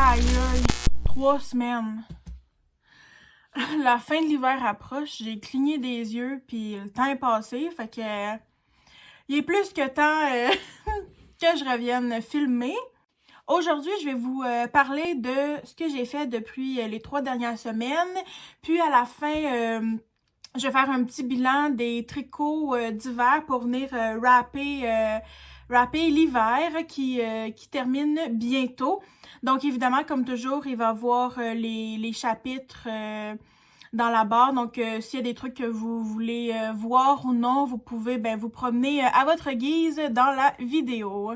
Aïe aïe, 3 semaines. La fin de l'hiver approche, j'ai cligné des yeux, puis le temps est passé, fait que il est plus que temps que je revienne filmer. Aujourd'hui, je vais vous parler de ce que j'ai fait depuis les 3 dernières semaines, puis à la fin, je vais faire un petit bilan des tricots d'hiver pour venir wrapper l'hiver qui termine bientôt. Donc évidemment, comme toujours, il va y avoir les chapitres dans la barre. Donc s'il y a des trucs que vous voulez voir ou non, vous pouvez vous promener à votre guise dans la vidéo.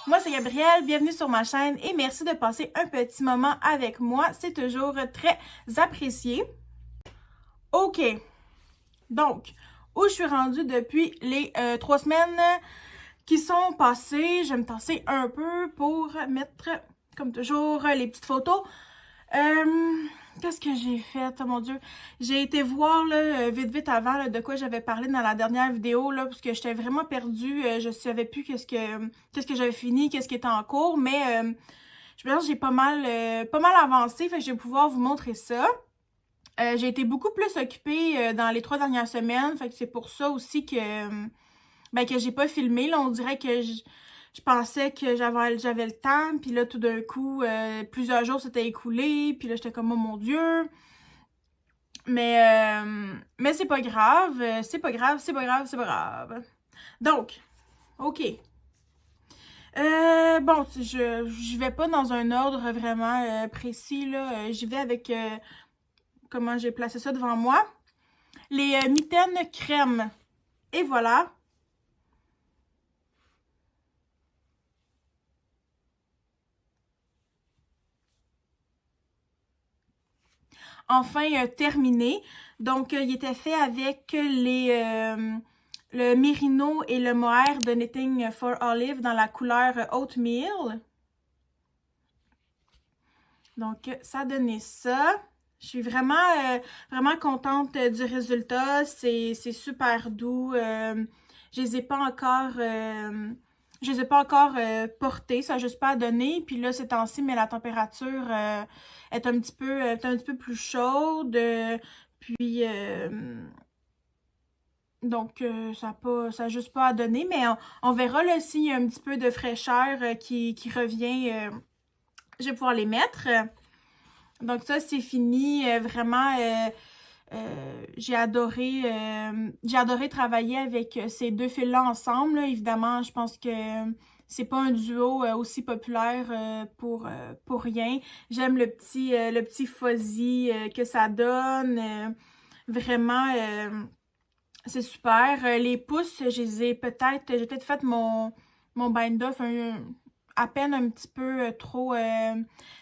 Moi, c'est Gabrielle, bienvenue sur ma chaîne et merci de passer un petit moment avec moi. C'est toujours très apprécié. OK. Donc, où je suis rendue depuis les 3 semaines qui sont passées. Je vais me tasser un peu pour mettre, comme toujours, les petites photos. Qu'est-ce que j'ai fait? Oh mon Dieu! J'ai été voir là, vite avant là, de quoi j'avais parlé dans la dernière vidéo, là, parce que j'étais vraiment perdue. Je savais plus qu'est-ce que j'avais fini, qu'est-ce qui était en cours, mais je pense que j'ai pas mal avancé, fait que je vais pouvoir vous montrer ça. J'ai été beaucoup plus occupée dans les 3 dernières semaines, fait que c'est pour ça aussi que j'ai pas filmé. Là, on dirait que je pensais que j'avais le temps, puis là, tout d'un coup, plusieurs jours s'étaient écoulés, puis là, j'étais comme, oh mon Dieu. Mais c'est pas grave, c'est pas grave, c'est pas grave, c'est pas grave. Donc, OK. Bon, je vais pas dans un ordre vraiment précis, là. J'y vais avec comment j'ai placé ça devant moi. Les mitaines crème. Et voilà. Enfin terminé. Donc, il était fait avec le Merino et le mohair de Knitting for Olive dans la couleur Oatmeal. Donc, ça donnait ça. Je suis vraiment contente du résultat. C'est super doux. Je les ai pas encore... je les ai pas encore portés, ça n'a juste pas donné. Puis là, ces temps-ci, mais la température est un petit peu plus chaude. Puis donc ça a juste pas à donner. Mais on verra là s'il y a un petit peu de fraîcheur qui revient. Je vais pouvoir les mettre. Donc ça, c'est fini. Vraiment, j'ai adoré travailler avec ces deux fils-là ensemble. Là. Évidemment, je pense que c'est pas un duo aussi populaire pour rien. J'aime le petit fuzzy que ça donne. Vraiment, c'est super. Les pouces, j'ai peut-être fait mon bind-off à peine un petit peu trop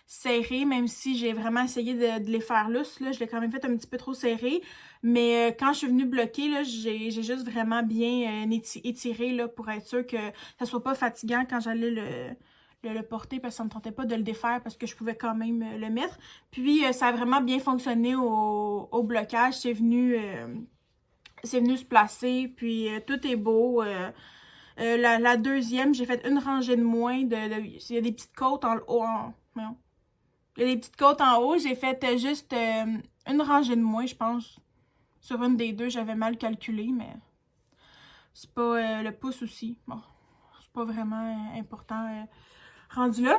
serré, même si j'ai vraiment essayé de les faire lousses, là, je l'ai quand même fait un petit peu trop serré, mais quand je suis venue bloquer, là, j'ai juste vraiment bien étiré là, pour être sûr que ça soit pas fatigant quand j'allais le porter, parce que ça me tentait pas de le défaire parce que je pouvais quand même le mettre. Puis ça a vraiment bien fonctionné au blocage, c'est venu se placer, puis tout est beau. La deuxième, j'ai fait une rangée de moins. Il y a des petites côtes en haut. Il y a des petites côtes en haut. J'ai fait juste une rangée de moins, je pense. Sur une des deux, j'avais mal calculé, mais c'est pas le pouce aussi. Bon, c'est pas vraiment important rendu là.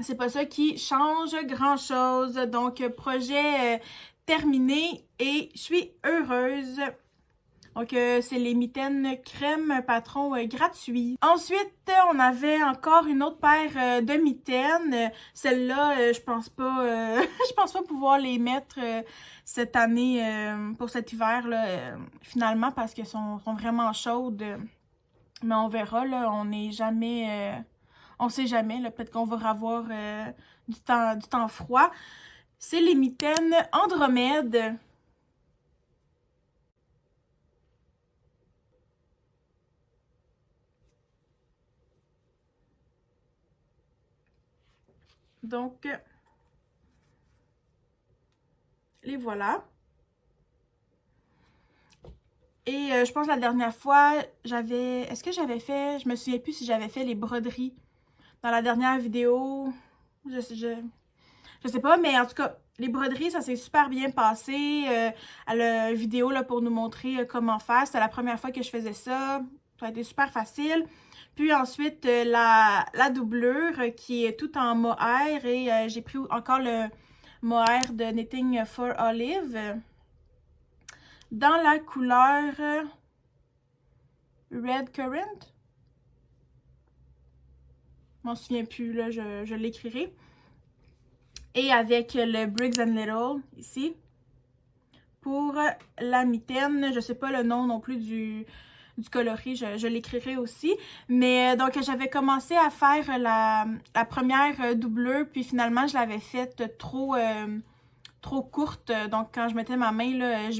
C'est pas ça qui change grand-chose. Donc, projet terminé et je suis heureuse. Donc, c'est les mitaines crème patron gratuit. Ensuite, on avait encore une autre paire de mitaines. Celle-là, je pense pas je pense pas pouvoir les mettre cette année pour cet hiver là, finalement, parce qu'elles sont vraiment chaudes. Mais on verra, là, on n'est jamais... on sait jamais, là, peut-être qu'on va avoir du temps froid. C'est les mitaines Andromède. Donc, les voilà. Et je pense que la dernière fois, est-ce que j'avais fait... Je me souviens plus si j'avais fait les broderies dans la dernière vidéo. Je sais pas, mais en tout cas, les broderies, ça s'est super bien passé. Elle a une vidéo là, pour nous montrer comment faire. C'était la première fois que je faisais ça. Ça a été super facile. Puis ensuite, la doublure qui est tout en mohair. Et j'ai pris encore le mohair de Knitting for Olive. Dans la couleur Red Currant. Je m'en souviens plus, là, je l'écrirai. Et avec le Briggs & Little, ici. Pour la mitaine, je sais pas le nom non plus du coloris, je l'écrirai aussi. Mais donc, j'avais commencé à faire la première doublure, puis finalement, je l'avais faite trop courte. Donc, quand je mettais ma main, là,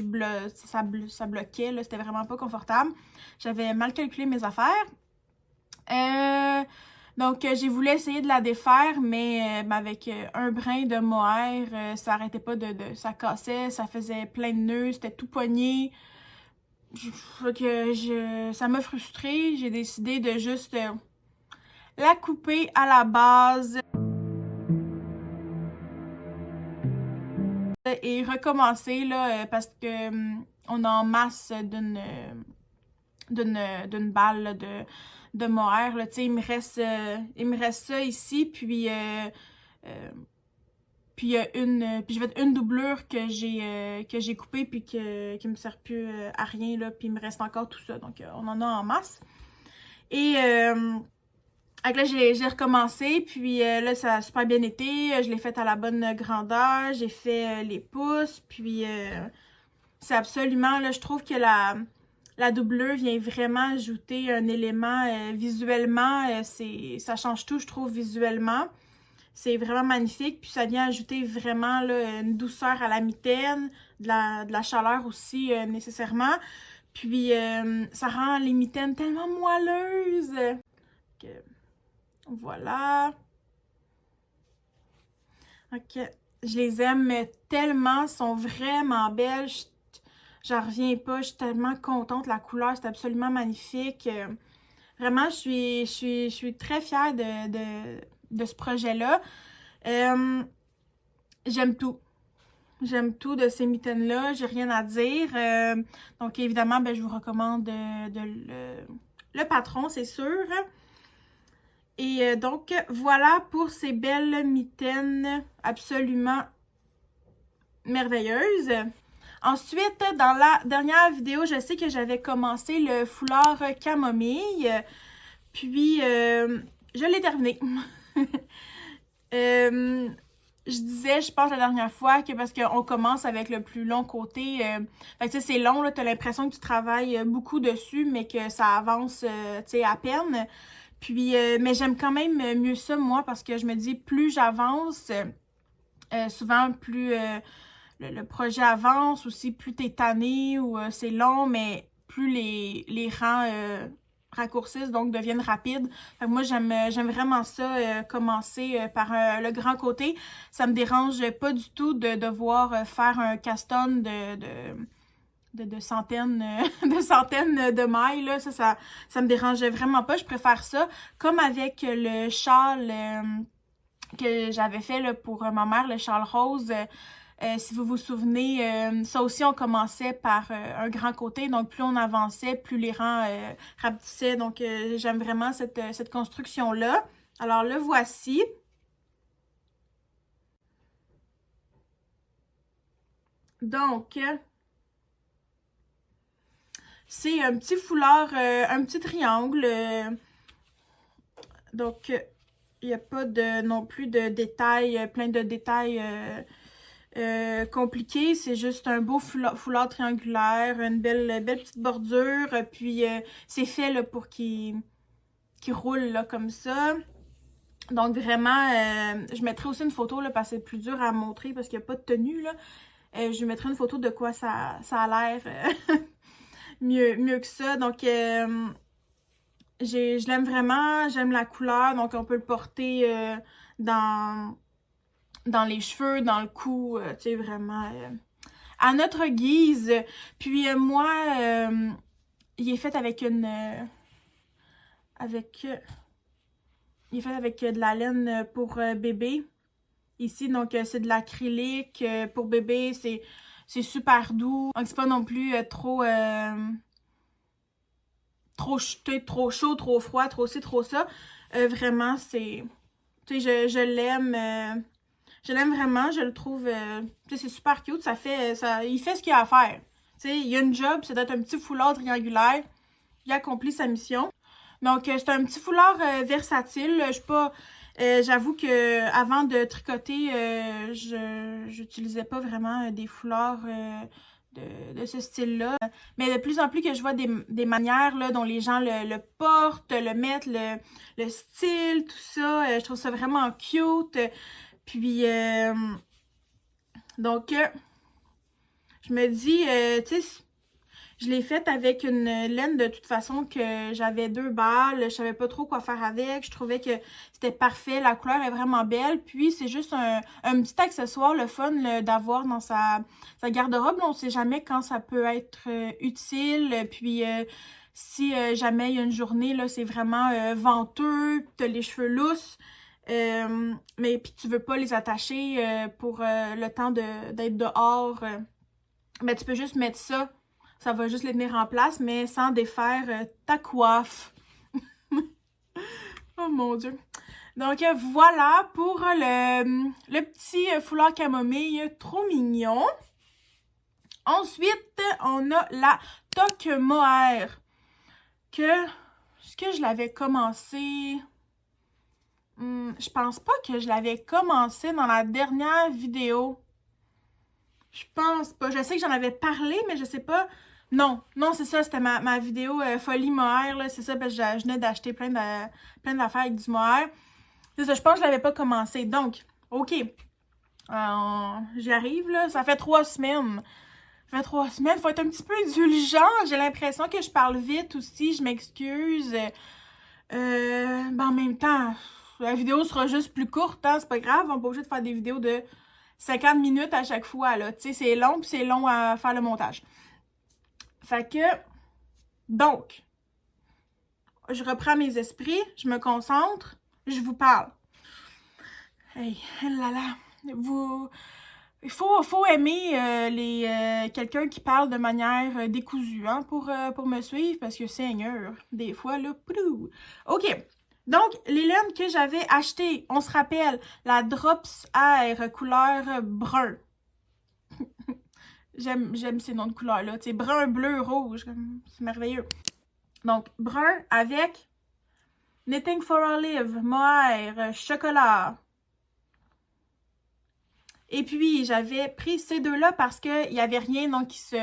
ça bloquait, c'était vraiment pas confortable. J'avais mal calculé mes affaires. Donc, j'ai voulu essayer de la défaire, mais avec un brin de mohair, ça arrêtait pas ça cassait, ça faisait plein de nœuds, c'était tout pogné. Ça m'a frustrée. J'ai décidé de juste la couper à la base. Et recommencer, là, parce que on a en masse d'une balle là, de mohair, là, tu sais, il me reste ça ici, puis puis il y a puis je vais une doublure que j'ai coupée puis qui me sert plus à rien, là, puis il me reste encore tout ça, donc on en a en masse. Et là, j'ai recommencé, puis là, ça a super bien été, je l'ai fait à la bonne grandeur, j'ai fait les pouces, puis c'est absolument, là, je trouve que la doublure vient vraiment ajouter un élément visuellement, ça change tout, je trouve, visuellement. C'est vraiment magnifique, puis ça vient ajouter vraiment là, une douceur à la mitaine, de la chaleur aussi nécessairement. Puis ça rend les mitaines tellement moelleuses. Voilà. Ok. Je les aime tellement, sont vraiment belles. J'en reviens pas, je suis tellement contente. La couleur, c'est absolument magnifique. Vraiment, je suis très fière de ce projet-là. J'aime tout. J'aime tout de ces mitaines-là. J'ai rien à dire. Donc, évidemment, ben, je vous recommande le patron, c'est sûr. Et donc, voilà pour ces belles mitaines absolument merveilleuses. Ensuite, dans la dernière vidéo, je sais que j'avais commencé le foulard camomille. Puis, je l'ai terminé. Je disais, je pense la dernière fois, que parce qu'on commence avec le plus long côté, fait que c'est long, là, t'as l'impression que tu travailles beaucoup dessus, mais que ça avance, tu sais, à peine. Puis, mais j'aime quand même mieux ça, moi, parce que je me dis, plus j'avance, souvent, plus le projet avance, aussi, plus t'es tanné ou c'est long, mais plus les rangs raccourcissent, donc deviennent rapides. Fait que moi, j'aime vraiment ça, commencer par le grand côté. Ça me dérange pas du tout de devoir faire un caston de centaines, de centaines de mailles, là. Ça me dérange vraiment pas. Je préfère ça. Comme avec le châle que j'avais fait là, pour ma mère, le châle rose. Si vous vous souvenez, ça aussi, on commençait par un grand côté. Donc, plus on avançait, plus les rangs rapetissaient. Donc, j'aime vraiment cette construction-là. Alors, le voici. Donc, c'est un petit foulard, un petit triangle. Donc, il n'y a pas non plus de détails, plein de détails compliqués. C'est juste un beau foulard triangulaire, une belle petite bordure. Puis, c'est fait là, pour qu'il roule là, comme ça. Donc, vraiment, je mettrai aussi une photo là, parce que c'est plus dur à montrer parce qu'il n'y a pas de tenue. Là. Je mettrai une photo de quoi ça a l'air mieux que ça. Donc, je l'aime vraiment, j'aime la couleur, donc on peut le porter dans les cheveux, dans le cou, tu sais, vraiment à notre guise. Puis moi, il est fait avec il est fait avec de la laine pour bébé. ici. Donc, c'est de l'acrylique pour bébé. C'est super doux. Donc, c'est pas non plus trop chaud, trop froid, trop ci, trop ça. Vraiment, c'est... Tu sais, je l'aime. Je l'aime vraiment. Je le trouve... tu sais, c'est super cute. Ça fait... il fait ce qu'il a à faire. Tu sais, il y a une job, c'est d'être un petit foulard triangulaire. Il accomplit sa mission. Donc, c'est un petit foulard versatile. Je suis pas... j'avoue que avant de tricoter, j'utilisais pas vraiment des foulards de ce style-là. Mais de plus en plus que je vois des manières là, dont les gens le portent, le mettent, le style, tout ça, je trouve ça vraiment cute. Puis, donc, je me dis, tu sais, je l'ai faite avec une laine de toute façon que j'avais 2 balles. Je savais pas trop quoi faire avec. Je trouvais que c'était parfait. La couleur est vraiment belle. Puis c'est juste un petit accessoire, le fun d'avoir dans sa garde-robe. On sait jamais quand ça peut être utile. Puis si jamais il y a une journée, là, c'est vraiment venteux, t'as les cheveux lousses. Mais puis tu veux pas les attacher pour le temps d'être dehors. Mais tu peux juste mettre ça. Ça va juste les tenir en place, mais sans défaire ta coiffe. Oh mon Dieu. Donc voilà pour le petit foulard camomille trop mignon. Ensuite, on a la toque mohair. Est-ce que je l'avais commencé? Je pense pas que je l'avais commencé dans la dernière vidéo. Je pense pas. Je sais que j'en avais parlé, mais je sais pas. Non, c'est ça, c'était ma vidéo folie mohair, là, c'est ça, parce que je venais d'acheter plein d'affaires avec du mohair. C'est ça, je pense que je l'avais pas commencé. Donc, OK, j'y arrive, là, ça fait 3 semaines. Ça fait 3 semaines, faut être un petit peu indulgent, j'ai l'impression que je parle vite aussi, je m'excuse. Ben en même temps, la vidéo sera juste plus courte, hein, c'est pas grave, on n'est pas obligé de faire des vidéos de 50 minutes à chaque fois, là, tu sais, c'est long, puis c'est long à faire le montage. Fait que, donc, je reprends mes esprits, je me concentre, je vous parle. Hey, là là, il faut aimer quelqu'un qui parle de manière décousue, hein, pour me suivre, parce que Seigneur, des fois, là, prou. OK, donc, les laines que j'avais achetées, on se rappelle, la Drops Air couleur brun. J'aime ces noms de couleurs-là. Tu sais, brun, bleu, rouge. C'est merveilleux. Donc, brun avec Knitting for Olive, mohair, chocolat. Et puis, j'avais pris ces deux-là parce qu'il n'y avait rien donc, qui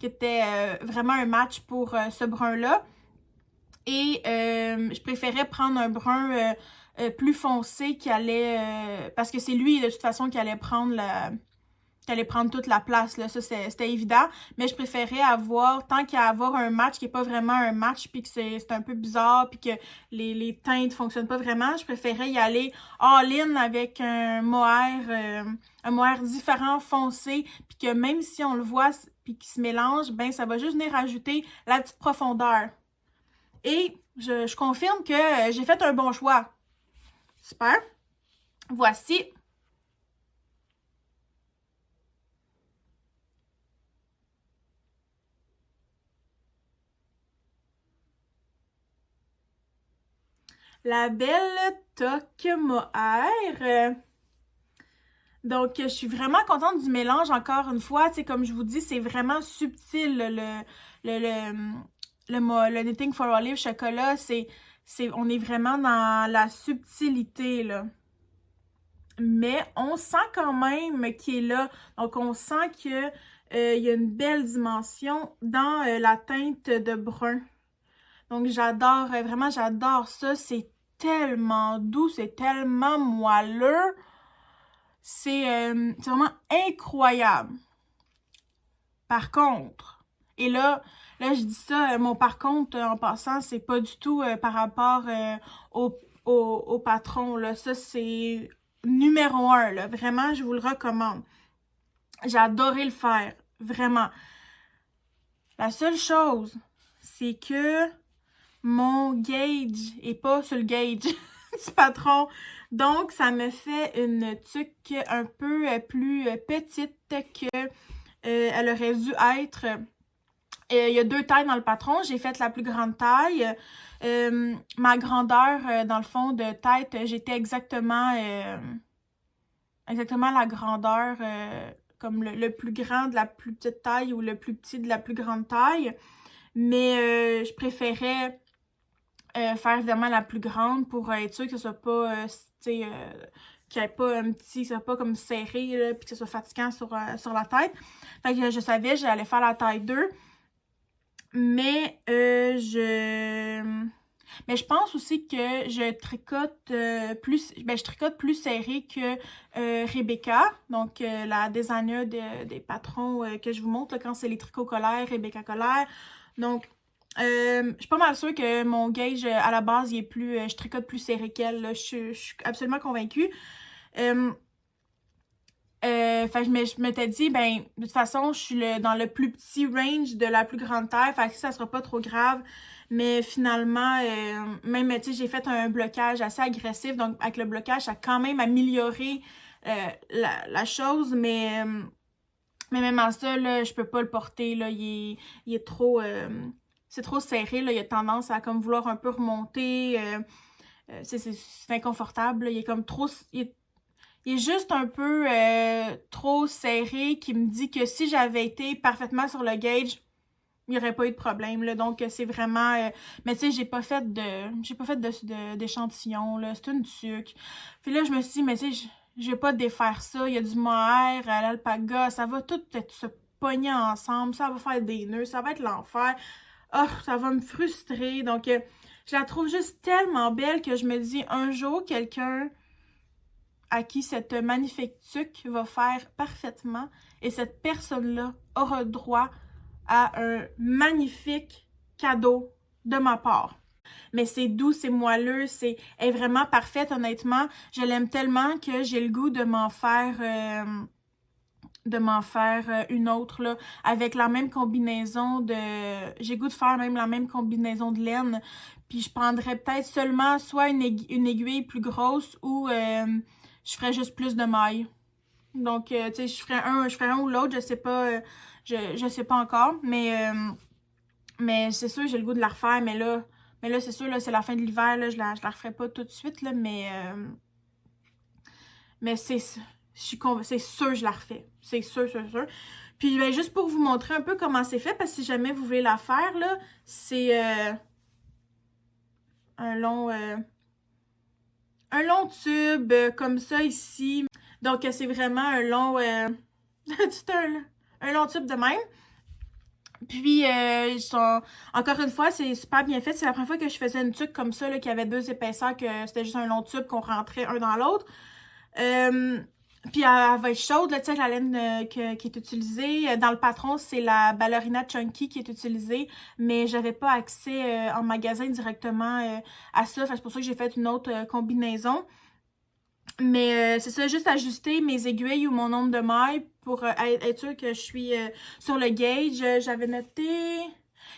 était vraiment un match pour ce brun-là. Et je préférais prendre un brun plus foncé qui allait... parce que c'est lui, de toute façon, qui allait prendre toute la place, là, ça c'était évident, mais je préférais avoir, tant qu'à avoir un match qui n'est pas vraiment un match, puis que c'est un peu bizarre, puis que les teintes fonctionnent pas vraiment, je préférais y aller all-in avec un mohair différent, foncé, puis que même si on le voit, puis qu'il se mélange, ben ça va juste venir ajouter la petite profondeur. Et je confirme que j'ai fait un bon choix. Super. Voici la belle toque mohair. Donc, je suis vraiment contente du mélange, encore une fois. Tu sais, comme je vous dis, c'est vraiment subtil, le Knitting for Olive chocolat. On est vraiment dans la subtilité, là. Mais on sent quand même qu'il est là. Donc, on sent qu'il y a une belle dimension dans la teinte de brun. Donc, j'adore, vraiment, j'adore ça. C'est tellement doux, c'est tellement moelleux. C'est vraiment incroyable. Par contre, et là je dis ça, mon par contre, en passant, c'est pas du tout par rapport au patron, là. Ça, c'est numéro 1, là. Vraiment, je vous le recommande. J'ai adoré le faire, vraiment. La seule chose, c'est que mon gauge est pas sur le gauge. du patron. Donc, ça me fait une tuque un peu plus petite que elle aurait dû être. Il y a 2 tailles dans le patron. J'ai fait la plus grande taille. Ma grandeur, dans le fond, de tête, j'étais exactement la grandeur, comme le plus grand de la plus petite taille ou le plus petit de la plus grande taille. Mais je préférais faire évidemment la plus grande pour être sûre que ce soit pas, tu sais, qu'il n'y ait pas un petit, que ce soit pas comme serré, là, puis que ce soit fatigant sur la tête. Fait que je savais, j'allais faire la taille 2. Mais mais je pense aussi que je tricote je tricote plus serré que Rebecca, donc la designer des patrons que je vous montre là, quand c'est les tricots Colère, Rebecca Colère. Donc je suis pas mal sûre que mon gauge à la base il est plus je tricote plus serré qu'elle. Je suis absolument convaincue. Fait que je m'étais dit, ben, de toute façon, je suis dans le plus petit range de la plus grande taille, fait que ça sera pas trop grave. Mais finalement, même, tu sais, j'ai fait un blocage assez agressif, donc avec le blocage, ça a quand même amélioré la chose, mais même en ça, là, je peux pas le porter, là, il est trop, c'est trop serré, là, il a tendance à comme vouloir un peu remonter, c'est inconfortable, là, il est comme trop, il est juste un peu trop serré qui me dit que si j'avais été parfaitement sur le gauge, il n'y aurait pas eu de problème. Là. Donc, c'est vraiment... mais tu sais, j'ai pas fait d'échantillon, là. C'est une tuque. Puis là, je me suis dit, mais tu sais, je vais pas défaire ça. Il y a du mohair à l'alpaga. Ça va tout se pogner ensemble. Ça va faire des nœuds. Ça va être l'enfer. Oh, ça va me frustrer. Donc, je la trouve juste tellement belle que je me dis, un jour, quelqu'un à qui cette magnifique tuque va faire parfaitement et cette personne-là aura droit à un magnifique cadeau de ma part. Mais c'est doux, c'est moelleux, elle est vraiment parfaite, honnêtement. Je l'aime tellement que j'ai le goût de m'en faire une autre, là, avec la même combinaison de... J'ai le goût de faire même la même combinaison de laine. Puis je prendrais peut-être seulement soit une aiguille plus grosse ou... je ferais juste plus de mailles. Donc, tu sais, je ferais un ou l'autre, je sais pas, je sais pas encore, mais c'est sûr, j'ai le goût de la refaire, mais là c'est sûr, là, c'est la fin de l'hiver, là, je la referai pas tout de suite, là, mais c'est sûr, je la refais. C'est sûr, sûr, sûr. Puis, ben, juste pour vous montrer un peu comment c'est fait, parce que si jamais vous voulez la faire, là, c'est un long tube comme ça ici. Donc, c'est vraiment un long, un long tube de même. Puis, encore une fois, c'est super bien fait. C'est la première fois que je faisais une tuque comme ça, là, qui avait 2 épaisseurs, que c'était juste un long tube qu'on rentrait un dans l'autre. Puis, elle va être chaude, là, tu sais, la laine qui est utilisée. Dans le patron, c'est la ballerina chunky qui est utilisée, mais j'avais pas accès en magasin directement à ça. C'est pour ça que j'ai fait une autre combinaison. Mais c'est ça, juste ajuster mes aiguilles ou mon nombre de mailles pour être sûr que je suis sur le gauge. J'avais noté...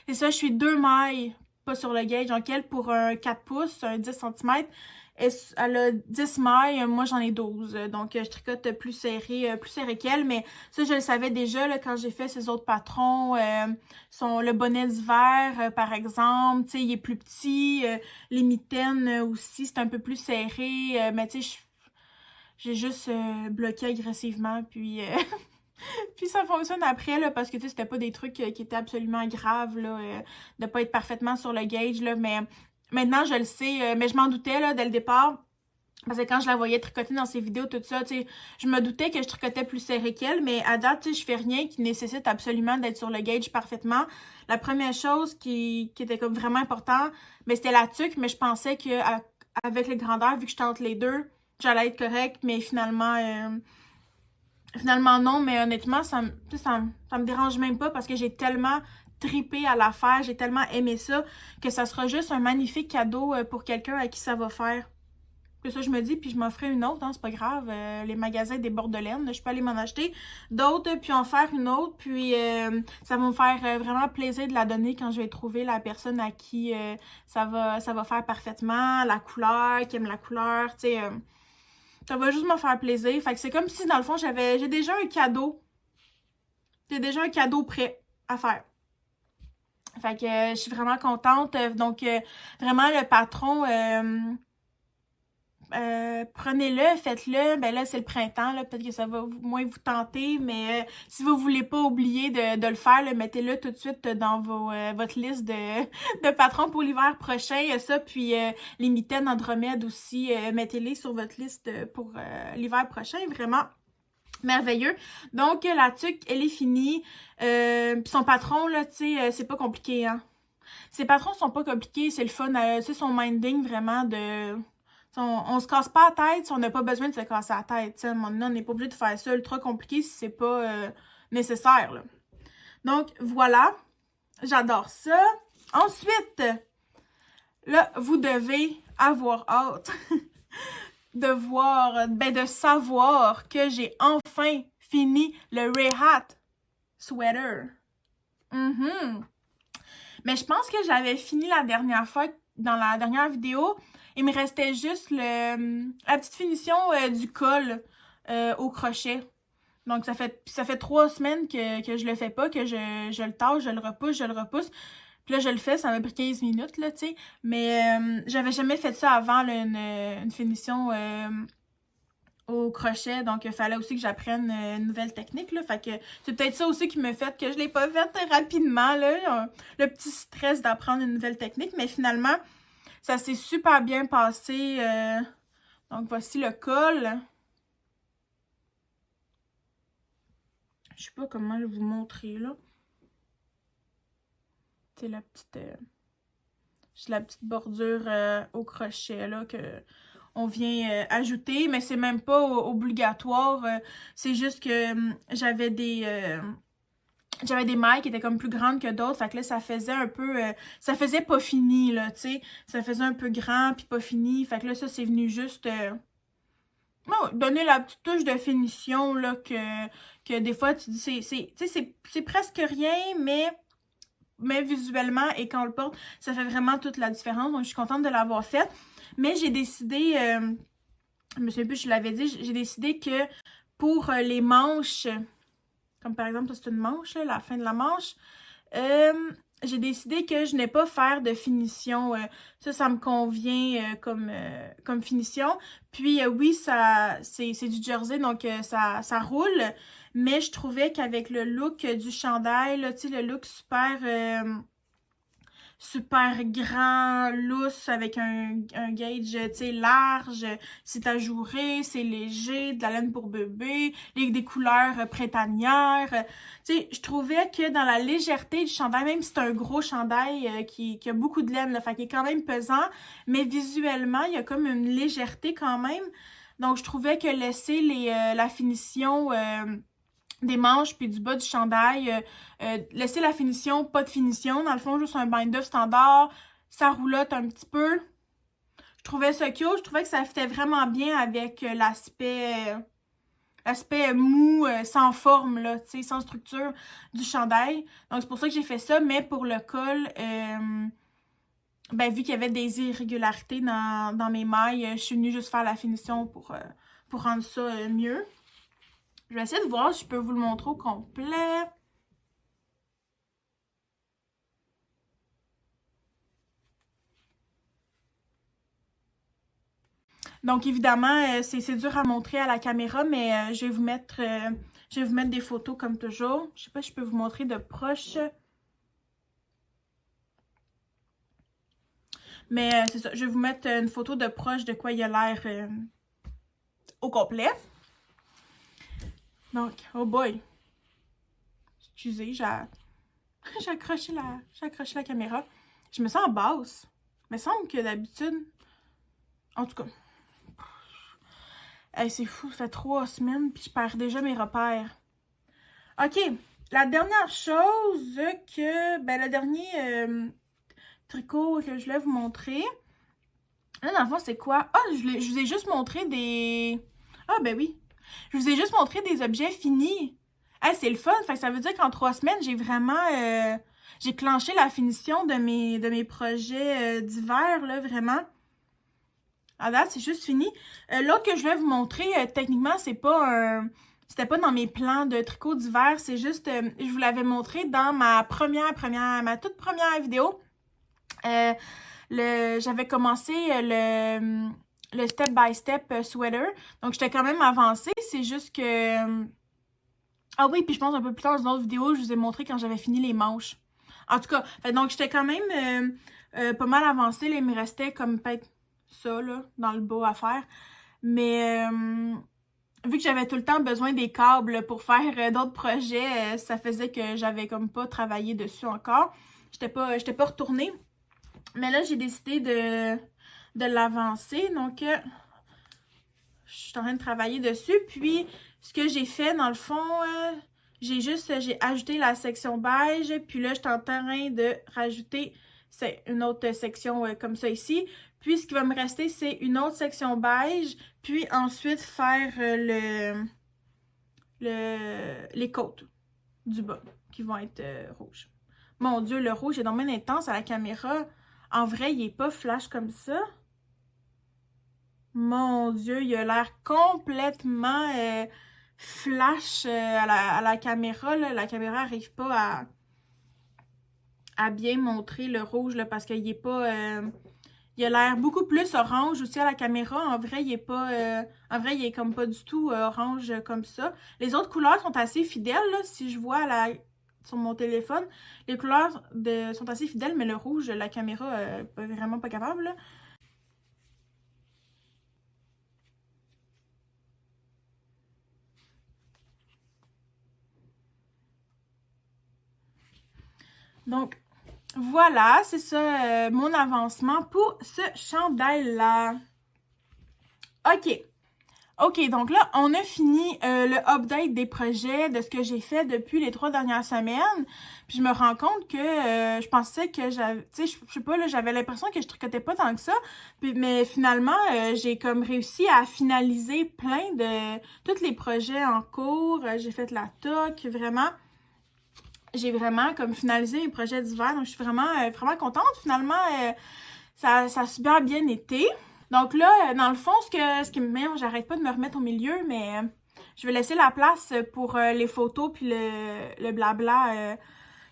C'est ça, je suis 2 mailles, pas sur le gauge. Donc, elle, pour un 4 pouces, un 10 cm, elle a 10 mailles, moi j'en ai 12. Donc, je tricote plus serré qu'elle. Mais ça, je le savais déjà là, quand j'ai fait ces autres patrons. Le bonnet d'hiver, par exemple, tu sais, il est plus petit. Les mitaines aussi, c'est un peu plus serré. Mais tu sais, j'ai juste bloqué agressivement, puis puis ça fonctionne après, là, parce que, tu sais, c'était pas des trucs qui étaient absolument graves, là, de pas être parfaitement sur le gauge, là, mais maintenant, je le sais, mais je m'en doutais, là, dès le départ, parce que quand je la voyais tricoter dans ses vidéos, tout ça, tu sais, je me doutais que je tricotais plus serré qu'elle, mais à date, tu sais, je fais rien qui nécessite absolument d'être sur le gauge parfaitement. La première chose qui était comme vraiment important, mais c'était la tuque, mais je pensais que avec les grandeurs, vu que je tente les deux, j'allais être correcte, mais finalement non, mais honnêtement, ça me dérange même pas parce que j'ai tellement tripé à la faire, j'ai tellement aimé ça que ça sera juste un magnifique cadeau pour quelqu'un à qui ça va faire. Que ça, je me dis, puis je m'en ferai une autre, hein, c'est pas grave. Les magasins débordent de laine, je peux aller m'en acheter d'autres, puis en faire une autre. Puis ça va me faire vraiment plaisir de la donner quand je vais trouver la personne à qui ça va faire parfaitement, la couleur, qui aime la couleur, tu sais. Ça va juste me faire plaisir. Fait que c'est comme si, dans le fond, j'ai déjà un cadeau. J'ai déjà un cadeau prêt à faire. Fait que je suis vraiment contente. Donc, vraiment, le patron... prenez-le, faites-le. Ben là, c'est le printemps, là. Peut-être que ça va moins vous tenter, mais si vous voulez pas oublier de le faire, mettez-le tout de suite dans votre liste de patrons pour l'hiver prochain. Ça, puis les mitaines Andromède aussi, mettez-les sur votre liste pour l'hiver prochain. Vraiment merveilleux. Donc, la tuque, elle est finie. Puis son patron, là, tu sais, c'est pas compliqué, hein. Ses patrons sont pas compliqués, c'est le fun. Tu sais, son minding, vraiment, de... On se casse pas la tête si on n'a pas besoin de se casser la tête. T'sais. À un moment donné, on n'est pas obligé de faire ça ultra compliqué si c'est pas nécessaire. Là. Donc, voilà. J'adore ça. Ensuite, là, vous devez avoir hâte de savoir que j'ai enfin fini le Rehat Sweater. Mais je pense que j'avais fini la dernière fois, dans la dernière vidéo. Il me restait juste la petite finition du col au crochet. Donc, ça fait 3 semaines que je le fais pas, que je le tâche, je le repousse. Puis là, je le fais, ça m'a pris 15 minutes, là, tu sais. Mais j'avais jamais fait ça avant, là, une finition au crochet. Donc, il fallait aussi que j'apprenne une nouvelle technique, là. Fait que c'est peut-être ça aussi qui me fait que je l'ai pas faite rapidement, là. Le petit stress d'apprendre une nouvelle technique. Mais finalement... Ça s'est super bien passé. Donc, voici le col. Je sais pas comment vous montrer, là. C'est la petite bordure au crochet, là, que on vient ajouter. Mais c'est même pas obligatoire. C'est juste que j'avais des mailles qui étaient comme plus grandes que d'autres. Fait que là, ça faisait un peu... ça faisait pas fini, là, tu sais. Ça faisait un peu grand, puis pas fini. Fait que là, ça, c'est venu juste... donner la petite touche de finition, là, que des fois, tu dis... c'est presque rien, mais visuellement, et quand on le porte, ça fait vraiment toute la différence. Donc, je suis contente de l'avoir fait. Mais j'ai décidé... je me souviens plus, je l'avais dit, j'ai décidé que pour les manches... Comme par exemple, c'est une manche, là, la fin de la manche. J'ai décidé que je n'ai pas faire de finition. Ça me convient comme finition. Puis oui, c'est du jersey, donc ça roule. Mais je trouvais qu'avec le look du chandail, là, tu sais, le look super grand, lousse, avec un gauge, tu sais, large, c'est ajouré, c'est léger, de la laine pour bébé, des couleurs printanières. Tu sais, je trouvais que dans la légèreté du chandail, même si c'est un gros chandail qui a beaucoup de laine, là, fait qu'il est quand même pesant, mais visuellement, il y a comme une légèreté quand même. Donc, je trouvais que laisser la finition... des manches puis du bas du chandail, laisser la finition, pas de finition, dans le fond, juste un bind-off standard, ça roulotte un petit peu. Je trouvais ça cute, je trouvais que ça fitait vraiment bien avec l'aspect mou, sans forme, là, tu sais, sans structure du chandail. Donc, c'est pour ça que j'ai fait ça, mais pour le col, ben, vu qu'il y avait des irrégularités dans mes mailles, je suis venue juste faire la finition pour rendre ça mieux. Je vais essayer de voir si je peux vous le montrer au complet. Donc, évidemment, c'est dur à montrer à la caméra, mais je vais vous mettre des photos comme toujours. Je sais pas si je peux vous montrer de proche. Mais c'est ça, je vais vous mettre une photo de proche de quoi il a l'air au complet. Donc, oh boy. Excusez, j'ai accroché la caméra. Je me sens en basse. Il me semble que d'habitude... En tout cas... Hey, c'est fou, ça fait 3 semaines, puis je perds déjà mes repères. OK, la dernière chose que... Ben, le dernier tricot que je voulais vous montrer, Là, dans le fond, c'est quoi? Ah, je vous ai juste montré des... Ah, ben oui. Je vous ai juste montré des objets finis. Hey, c'est le fun. Fait que ça veut dire qu'en 3 semaines, j'ai vraiment... j'ai clenché la finition de mes projets d'hiver, là, vraiment. À date, c'est juste fini. L'autre que je vais vous montrer, techniquement, c'est pas un... C'était pas dans mes plans de tricot d'hiver. C'est juste... je vous l'avais montré dans ma toute première vidéo. J'avais commencé le step-by-step sweater. Donc, j'étais quand même avancée. C'est juste que... Ah oui, puis je pense un peu plus tard dans une autre vidéo, je vous ai montré quand j'avais fini les manches. En tout cas, donc j'étais quand même pas mal avancée. Là, il me restait comme peut-être ça, là, dans le bas à faire. Mais vu que j'avais tout le temps besoin des câbles pour faire d'autres projets, ça faisait que j'avais comme pas travaillé dessus encore. J'étais pas retournée. Mais là, j'ai décidé de l'avancer. Donc, je suis en train de travailler dessus. Puis, ce que j'ai fait, dans le fond, j'ai ajouté la section beige. Puis là, je suis en train de rajouter une autre section comme ça ici. Puis, ce qui va me rester, c'est une autre section beige. Puis, ensuite, faire les côtes du bas qui vont être rouges. Mon Dieu, le rouge est dommage intense à la caméra. En vrai, il est pas flash comme ça. Mon Dieu, il a l'air complètement flash à la caméra. Là. La caméra n'arrive pas à bien montrer le rouge là, parce qu'il est pas... il a l'air beaucoup plus orange aussi à la caméra. En vrai, il est pas... en vrai, il est comme pas du tout orange comme ça. Les autres couleurs sont assez fidèles, là, si je vois sur mon téléphone. Les couleurs sont assez fidèles, mais le rouge, la caméra vraiment pas capable, là. Donc, voilà, c'est ça mon avancement pour ce chandail-là. OK. OK, donc là, on a fini le update des projets, de ce que j'ai fait depuis les 3 dernières semaines. Puis je me rends compte que je pensais que j'avais... Tu sais, je sais pas, là, j'avais l'impression que je tricotais pas tant que ça. Mais finalement, j'ai comme réussi à finaliser plein de... tous les projets en cours. J'ai fait la toque, vraiment... J'ai vraiment comme finalisé mes projets d'hiver, donc je suis vraiment contente. Finalement, ça a super bien été. Donc là, dans le fond, ce qui me met, j'arrête pas de me remettre au milieu, mais je vais laisser la place pour les photos puis le blabla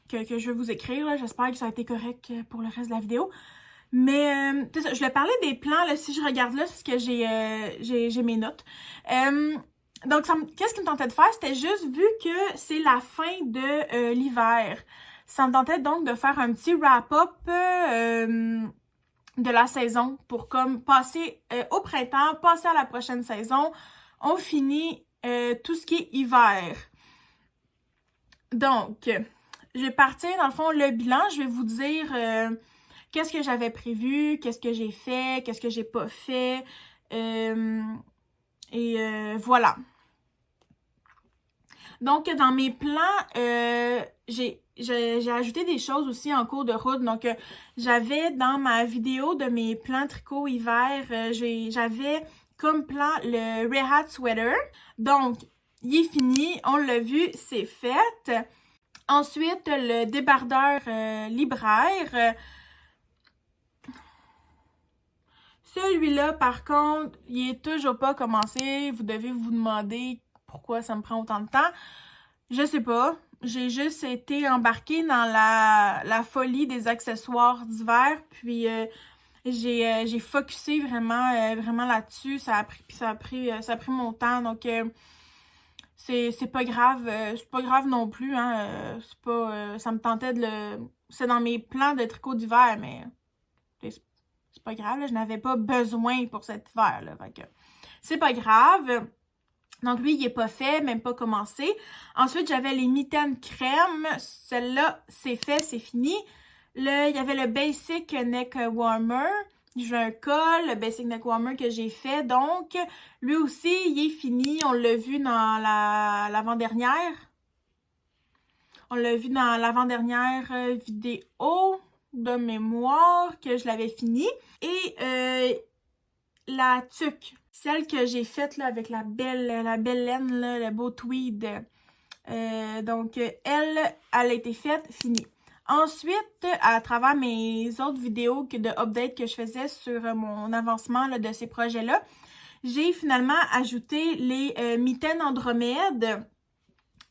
que je vais vous écrire. J'espère que ça a été correct pour le reste de la vidéo. Mais je voulais parler des plans, là, si je regarde là, c'est parce que j'ai mes notes. Donc, qu'est-ce qui me tentait de faire? C'était juste vu que c'est la fin de l'hiver. Ça me tentait donc de faire un petit wrap-up de la saison pour comme passer au printemps, passer à la prochaine saison. On finit tout ce qui est hiver. Donc, je vais partir dans le fond le bilan. Je vais vous dire qu'est-ce que j'avais prévu, qu'est-ce que j'ai fait, qu'est-ce que j'ai pas fait. Voilà. Donc, dans mes plans, j'ai ajouté des choses aussi en cours de route. Donc, j'avais dans ma vidéo de mes plans tricot hiver, j'avais comme plan le Red Hat Sweater. Donc, il est fini, on l'a vu, c'est fait. Ensuite, le débardeur libraire. Celui-là, par contre, il est toujours pas commencé. Vous devez vous demander pourquoi ça me prend autant de temps. Je sais pas. J'ai juste été embarquée dans la folie des accessoires d'hiver. Puis j'ai focusé vraiment là-dessus. Ça a pris mon temps. Donc c'est pas grave. C'est pas grave non plus. Hein. C'est pas. Ça me tentait de le. C'est dans mes plans de tricot d'hiver, mais c'est pas grave, là, je n'avais pas besoin pour cet hiver, là, fait que c'est pas grave. Donc lui, il est pas fait, même pas commencé. Ensuite, j'avais les mitaines crème. Celle-là, c'est fait, c'est fini. Là, il y avait le Basic Neck Warmer. J'ai un col, le Basic Neck Warmer que j'ai fait. Donc, lui aussi, il est fini. On l'a vu dans l'avant-dernière. On l'a vu dans l'avant-dernière vidéo de mémoire que je l'avais fini. Et la tuque. Celle que j'ai faite là, avec la belle laine, là, le beau tweed. Donc, elle a été faite, finie. Ensuite, à travers mes autres vidéos de update que je faisais sur mon avancement là, de ces projets-là, j'ai finalement ajouté les mitaines Andromède.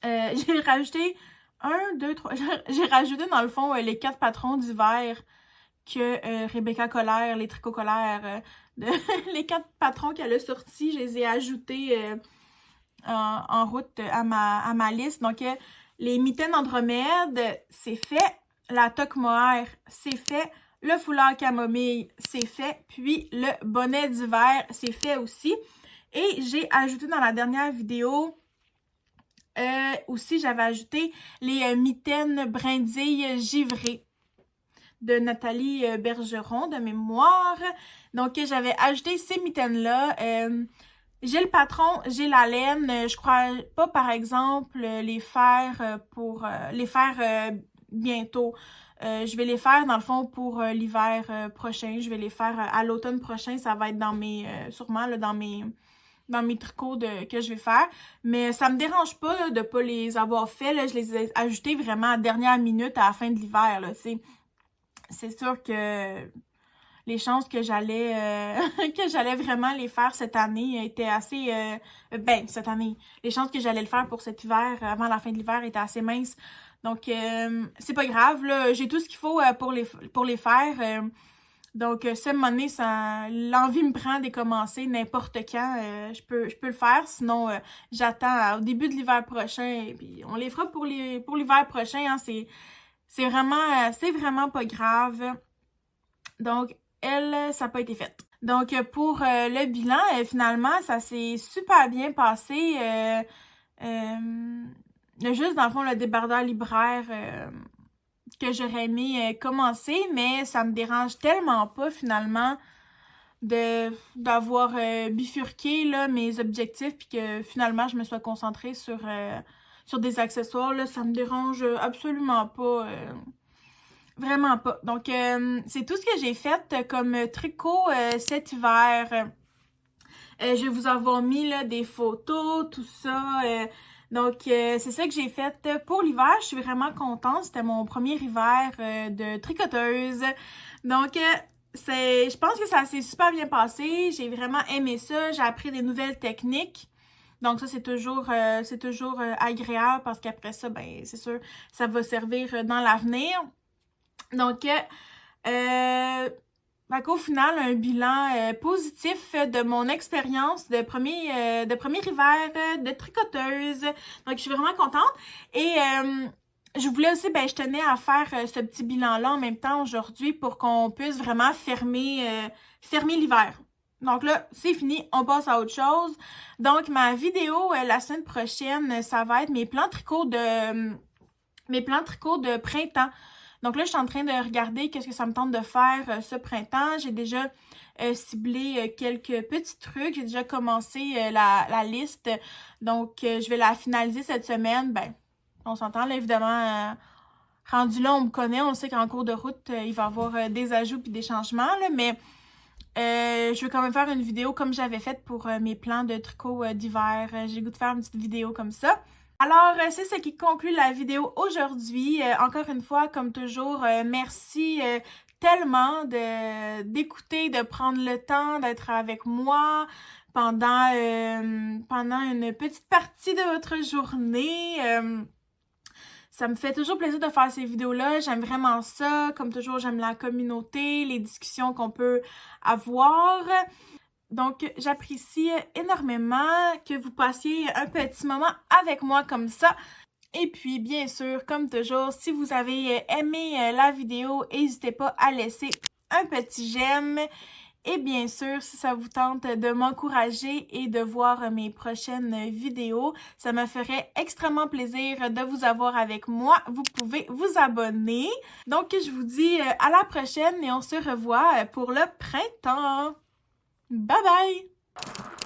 J'ai rajouté 1, 2, 3... J'ai rajouté dans le fond les 4 patrons d'hiver que Rebecca Colère, les tricots Colère, les 4 patrons qu'elle a sortis, je les ai ajoutés en route à ma liste. Donc, les mitaines Andromède, c'est fait. La toque mohair, c'est fait. Le foulard camomille, c'est fait. Puis, le bonnet d'hiver, c'est fait aussi. Et j'ai ajouté dans la dernière vidéo, aussi, j'avais ajouté les mitaines brindilles givrées de Nathalie Bergeron, de mémoire. Donc, j'avais ajouté ces mitaines-là. J'ai le patron, j'ai la laine. Je crois pas, par exemple, les faire pour les faire bientôt. Je vais les faire, dans le fond, pour l'hiver prochain. Je vais les faire à l'automne prochain. Ça va être dans mes, sûrement, là, dans mes tricots que je vais faire. Mais ça me dérange pas là, de pas les avoir faits. Là. Je les ai ajoutés vraiment à la dernière minute, à la fin de l'hiver. C'est sûr que les chances que j'allais vraiment les faire cette année étaient assez... cette année. Les chances que j'allais le faire pour cet hiver, avant la fin de l'hiver, étaient assez minces. Donc, c'est pas grave, là. J'ai tout ce qu'il faut pour les faire. Donc, ce moment donné, l'envie me prend de commencer n'importe quand. Je peux le faire. Sinon, j'attends au début de l'hiver prochain. Et puis, on les fera pour l'hiver prochain. Hein. C'est vraiment pas grave. Donc, elle, ça n'a pas été fait. Donc, pour le bilan, finalement, ça s'est super bien passé. Juste, dans le fond, le débardeur libraire que j'aurais aimé commencer, mais ça me dérange tellement pas, finalement, d'avoir bifurqué là, mes objectifs, puis que, finalement, je me sois concentrée sur des accessoires. Là, ça me dérange absolument pas. Vraiment pas. Donc, c'est tout ce que j'ai fait comme tricot cet hiver. Je vais vous avoir mis là, des photos, tout ça. Donc, c'est ça que j'ai fait pour l'hiver. Je suis vraiment contente. C'était mon premier hiver de tricoteuse. Donc, je pense que ça s'est super bien passé. J'ai vraiment aimé ça. J'ai appris des nouvelles techniques. Donc ça, c'est toujours agréable parce qu'après ça, ben c'est sûr, ça va servir dans l'avenir. Donc, au final, un bilan positif de mon expérience de premier hiver de tricoteuse. Donc, je suis vraiment contente. Et je voulais aussi, je tenais à faire ce petit bilan-là en même temps aujourd'hui pour qu'on puisse vraiment fermer l'hiver. Donc là, c'est fini, on passe à autre chose. Donc, ma vidéo la semaine prochaine, ça va être mes plans tricot de printemps. Donc là, je suis en train de regarder qu'est-ce que ça me tente de faire ce printemps. J'ai déjà ciblé quelques petits trucs. J'ai déjà commencé la liste. Donc, je vais la finaliser cette semaine. On s'entend là, évidemment. Rendu là, on me connaît. On sait qu'en cours de route, il va y avoir des ajouts puis des changements. Là, mais je vais quand même faire une vidéo comme j'avais faite pour mes plans de tricot d'hiver. J'ai le goût de faire une petite vidéo comme ça. Alors, c'est ce qui conclut la vidéo aujourd'hui. Encore une fois, comme toujours, merci tellement d'écouter, de prendre le temps d'être avec moi pendant une petite partie de votre journée. Ça me fait toujours plaisir de faire ces vidéos-là. J'aime vraiment ça. Comme toujours, j'aime la communauté, les discussions qu'on peut avoir. Donc, j'apprécie énormément que vous passiez un petit moment avec moi comme ça. Et puis, bien sûr, comme toujours, si vous avez aimé la vidéo, n'hésitez pas à laisser un petit j'aime. Et bien sûr, si ça vous tente de m'encourager et de voir mes prochaines vidéos, ça me ferait extrêmement plaisir de vous avoir avec moi. Vous pouvez vous abonner. Donc, je vous dis à la prochaine et on se revoit pour le printemps. Bye bye!